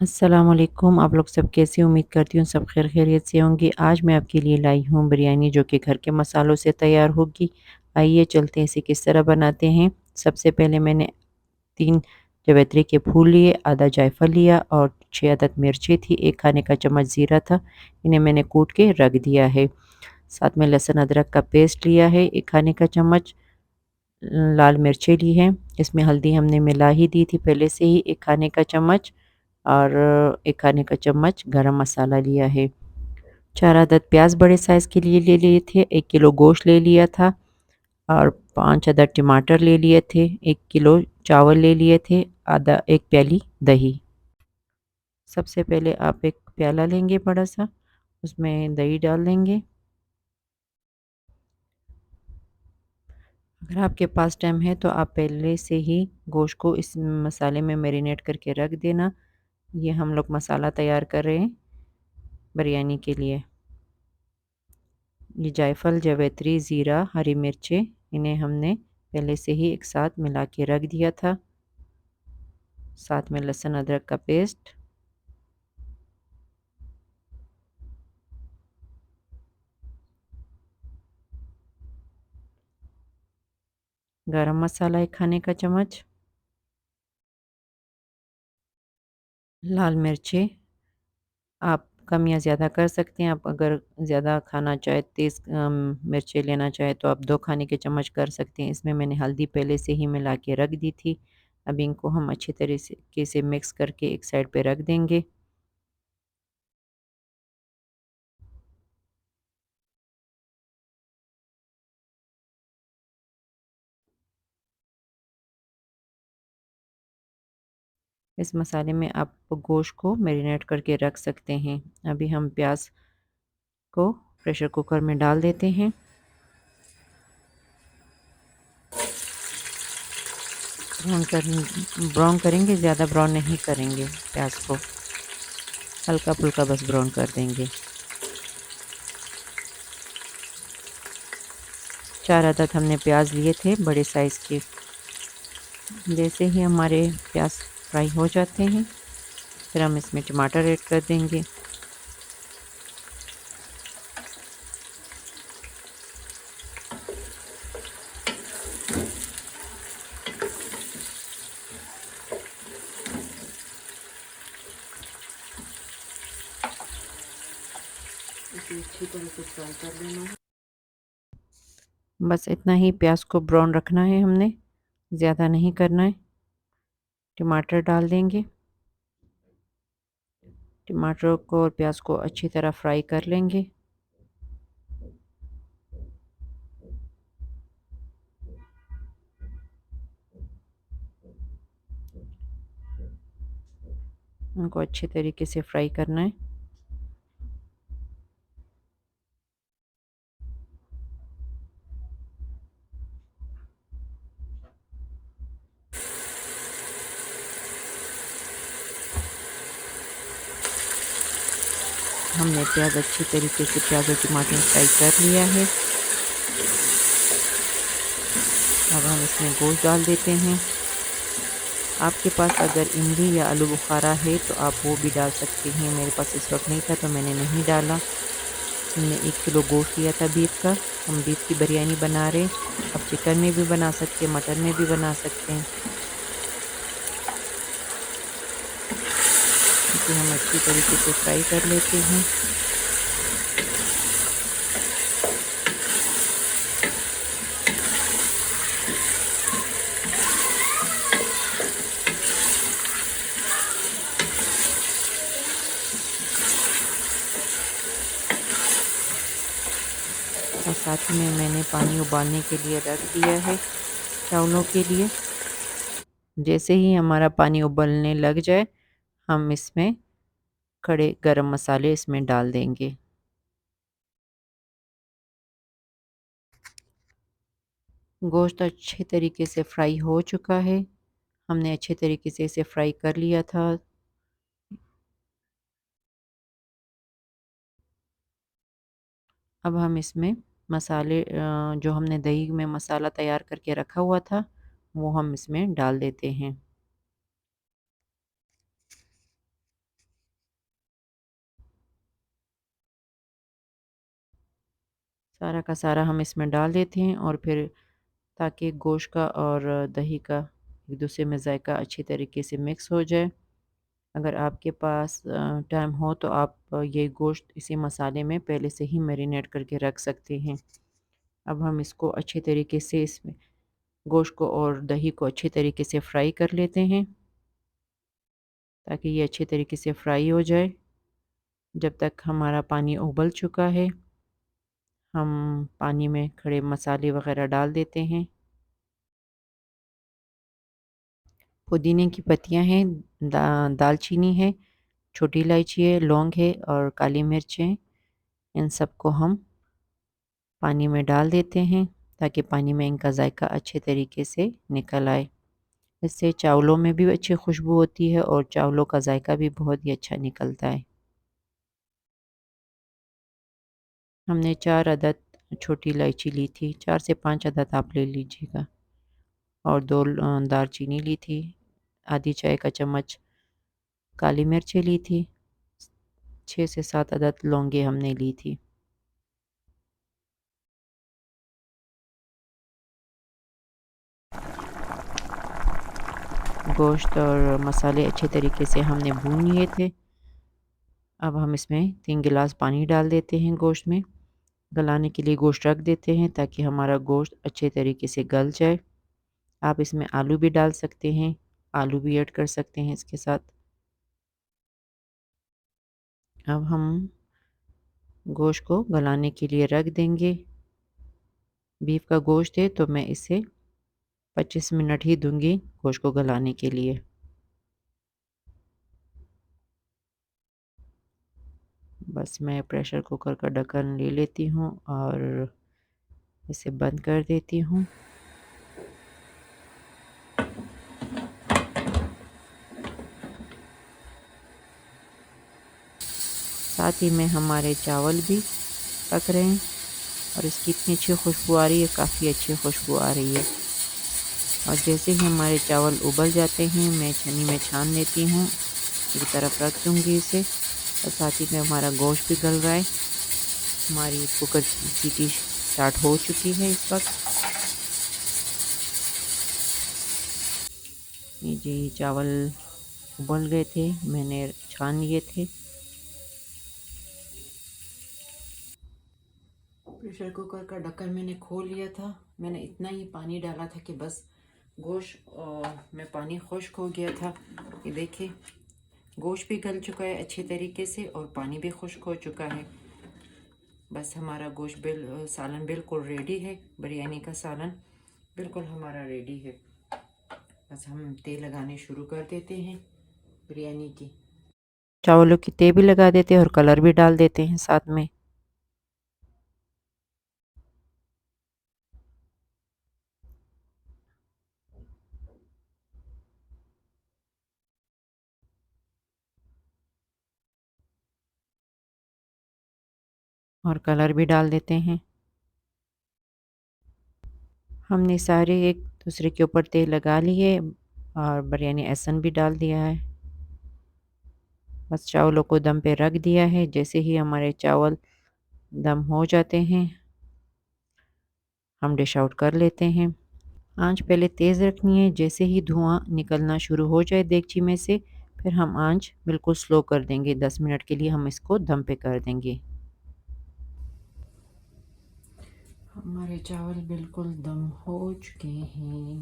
अस्सलामुअलैकुम। आप लोग सब कैसे? उम्मीद करती हूँ सब खैर खैरियत से होंगे। आज मैं आपके लिए लाई हूँ बिरयानी जो कि घर के मसालों से तैयार होगी। आइए चलते हैं इसे किस तरह बनाते हैं। सबसे पहले मैंने 3 जवैत्री के फूल लिए, आधा जायफल लिया और 6 अदद मिर्ची थी, 1 खाने का चम्मच ज़ीरा था। इन्हें मैंने कूट के रख दिया है। साथ में लहसुन अदरक का पेस्ट लिया है 1 खाने का चम्मच। लाल मिर्चें ली हैं, इसमें हल्दी हमने मिला ही दी थी पहले से ही 1 खाने का चम्मच और 1 खाने का चम्मच गरम मसाला लिया है। 4 अदद प्याज बड़े साइज़ के लिए ले लिए थे, 1 किलो गोश्त ले लिया था और 5 अदद टमाटर ले लिए थे, 1 किलो चावल ले लिए थे, आधा 1 प्याली दही। सबसे पहले आप एक प्याला लेंगे बड़ा सा, उसमें दही डाल देंगे। अगर आपके पास टाइम है तो आप पहले से ही गोश्त को इस मसाले में मैरिनेट करके रख देना। ये हम लोग मसाला तैयार कर रहे हैं बिरयानी के लिए। ये जायफल, जावित्री, ज़ीरा, हरी मिर्चें इन्हें हमने पहले से ही एक साथ मिला के रख दिया था। साथ में लहसुन अदरक का पेस्ट, गरम मसाला 1 खाने का चम्मच, लाल मिर्चें आप कम या ज़्यादा कर सकते हैं। आप अगर ज़्यादा खाना चाहे तेज़ मिर्चें लेना चाहे तो आप 2 खाने के चम्मच कर सकते हैं। इसमें मैंने हल्दी पहले से ही मिला के रख दी थी। अब इनको हम अच्छी तरीके से मिक्स करके एक साइड पे रख देंगे। इस मसाले में आप गोश्त को मैरिनेट करके रख सकते हैं। अभी हम प्याज को प्रेशर कुकर में डाल देते हैं। ब्राउन करेंगे, ज़्यादा ब्राउन नहीं करेंगे प्याज को, हल्का फुल्का बस ब्राउन कर देंगे। 4 अदद हमने प्याज लिए थे बड़े साइज़ के। जैसे ही हमारे प्याज फ्राई हो जाते हैं फिर हम इसमें टमाटर ऐड कर देंगे। इसे अच्छी तरह से फ्राई कर लेना है। बस इतना ही प्याज को ब्राउन रखना है हमने, ज़्यादा नहीं करना है। टमाटर डाल देंगे। टमाटर को और प्याज को अच्छी तरह फ्राई कर लेंगे। उनको अच्छे तरीके से फ्राई करना है। हमने प्याज अच्छी तरीके से प्याज और टमाटर फ्राई कर लिया है। अब हम इसमें गोश्त डाल देते हैं। आपके पास अगर इमली या आलू बुखारा है तो आप वो भी डाल सकते हैं। मेरे पास इस वक्त नहीं था तो मैंने नहीं डाला। हमने 1 किलो गोश्त लिया था बीफ का। हम बीफ की बिरयानी बना रहे हैं। आप चिकन में भी बना सकते हैं, मटन में भी बना सकते हैं। इसे हम अच्छी तरीके से फ्राई कर लेते हैं। और साथ में मैंने पानी उबालने के लिए रख दिया है चावलों के लिए। जैसे ही हमारा पानी उबलने लग जाए हम इसमें खड़े गरम मसाले इसमें डाल देंगे। गोश्त अच्छे तरीके से फ्राई हो चुका है। हमने अच्छे तरीके से इसे फ्राई कर लिया था। अब हम इसमें मसाले जो हमने दही में मसाला तैयार करके रखा हुआ था वो हम इसमें डाल देते हैं। सारा का सारा हम इसमें डाल देते हैं और फिर ताकि गोश्त का और दही का एक दूसरे में जायका अच्छी तरीके से मिक्स हो जाए। अगर आपके पास टाइम हो तो आप ये गोश्त इसी मसाले में पहले से ही मैरिनेट करके रख सकते हैं। अब हम इसको अच्छे तरीके से इसमें गोश्त को और दही को अच्छे तरीके से फ्राई कर लेते हैं ताकि ये अच्छे तरीके से फ्राई हो जाए। जब तक हमारा पानी उबल चुका है हम पानी में खड़े मसाले वग़ैरह डाल देते हैं। पुदीने की पत्तियाँ हैं, दालचीनी है, छोटी इलायची है, लौंग है और काली मिर्च है। इन सबको हम पानी में डाल देते हैं ताकि पानी में इनका जायका अच्छे तरीके से निकल आए। इससे चावलों में भी अच्छी खुशबू होती है और चावलों का जायका भी बहुत ही अच्छा निकलता है। हमने 4 अदद छोटी इलायची ली थी, 4 से 5 अदद आप ले लीजिएगा और 2 दालचीनी ली थी, आधी चाय का चम्मच काली मिर्चें ली थी, 6 से 7 अदद लौंगे हमने ली थी। गोश्त और मसाले अच्छे तरीके से हमने भून लिए थे। अब हम इसमें 3 गिलास पानी डाल देते हैं गोश्त में। गलाने के लिए गोश्त रख देते हैं ताकि हमारा गोश्त अच्छे तरीके से गल जाए। आप इसमें आलू भी डाल सकते हैं, आलू भी ऐड कर सकते हैं इसके साथ। अब हम गोश्त को गलाने के लिए रख देंगे। बीफ का गोश्त है तो मैं इसे 25 मिनट ही दूंगी गोश्त को गलाने के लिए। बस मैं प्रेशर कुकर का ढक्कन ले लेती हूँ और इसे बंद कर देती हूँ। साथ ही में हमारे चावल भी पक रहे हैं और इसकी इतनी अच्छी खुशबू आ रही है, काफ़ी अच्छी खुशबू आ रही है। और जैसे ही हमारे चावल उबल जाते हैं मैं छन्नी में छान लेती हूँ, एक तरफ रख दूँगी इसे और साथ ही में हमारा गोश्त भी गल रहा है। हमारी कुकर की सीटी स्टार्ट हो चुकी है इस वक्त। ये जी चावल उबल गए थे, मैंने छान लिए थे। प्रेशर कुकर का ढक्कन मैंने खोल लिया था। मैंने इतना ही पानी डाला था कि बस गोश्त में पानी खुश्क हो गया था। ये देखिए गोश्त भी गल चुका है अच्छे तरीके से और पानी भी खुश्क हो चुका है। बस हमारा गोश्त सालन बिल्कुल रेडी है। बिरयानी का सालन बिल्कुल हमारा रेडी है। बस हम तेल लगाने शुरू कर देते हैं बिरयानी की। चावलों की तेल भी लगा देते हैं और कलर भी डाल देते हैं साथ में। और कलर भी डाल देते हैं। हमने सारे एक दूसरे के ऊपर तेल लगा लिए और बिरयानी एहसन भी डाल दिया है। बस चावलों को दम पे रख दिया है। जैसे ही हमारे चावल दम हो जाते हैं हम डिश आउट कर लेते हैं। आंच पहले तेज़ रखनी है। जैसे ही धुआं निकलना शुरू हो जाए देगची में से फिर हम आंच बिल्कुल स्लो कर देंगे। 10 मिनट के लिए हम इसको दम पे कर देंगे। हमारे चावल बिल्कुल दम हो चुके हैं।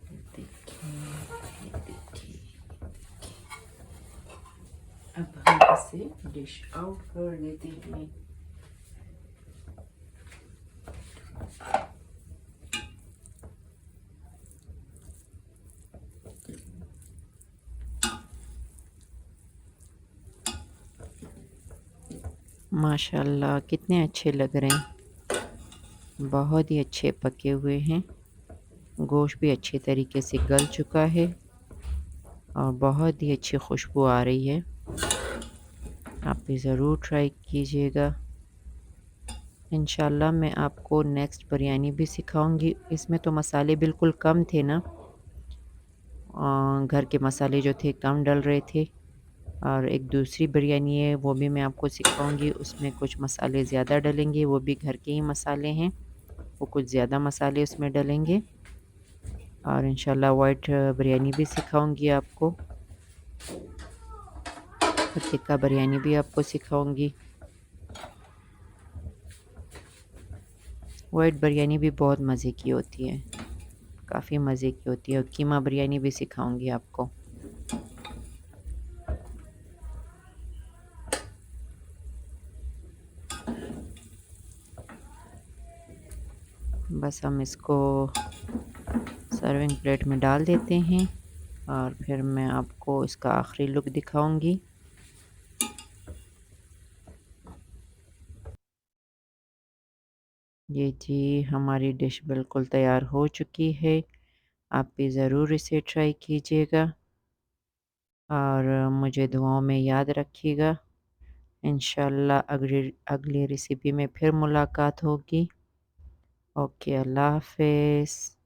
ये देखिए, ये देखिए। अब हम इसे डिश आउट कर देते हैं। माशाल्लाह कितने अच्छे लग रहे हैं, बहुत ही अच्छे पके हुए हैं। गोश्त भी अच्छे तरीके से गल चुका है और बहुत ही अच्छी खुशबू आ रही है। आप भी ज़रूर ट्राई कीजिएगा। इंशाल्लाह मैं आपको नेक्स्ट बिरयानी भी सिखाऊंगी। इसमें तो मसाले बिल्कुल कम थे ना, घर के मसाले जो थे कम डल रहे थे। और एक दूसरी बिरयानी है, वो भी मैं आपको सिखाऊंगी। उसमें कुछ मसाले ज़्यादा डलेंगे, वो भी घर के ही मसाले हैं, वो कुछ ज़्यादा मसाले उसमें डलेंगे। और इंशाल्लाह वाइट बिरयानी भी सिखाऊंगी आपको, और टिक्का बिरयानी भी आपको सिखाऊंगी। वाइट बिरयानी भी बहुत मज़े की होती है, काफ़ी मज़े की होती है। और कीमा बिरयानी भी सिखाऊंगी आपको। बस हम इसको सर्विंग प्लेट में डाल देते हैं और फिर मैं आपको इसका आखिरी लुक दिखाऊंगी। ये जी हमारी डिश बिल्कुल तैयार हो चुकी है। आप भी ज़रूर इसे ट्राई कीजिएगा और मुझे दुआओं में याद रखिएगा। इंशाल्लाह अगली अगली रेसिपी में फिर मुलाकात होगी। ओके, अल्लाह हाफ़िज़।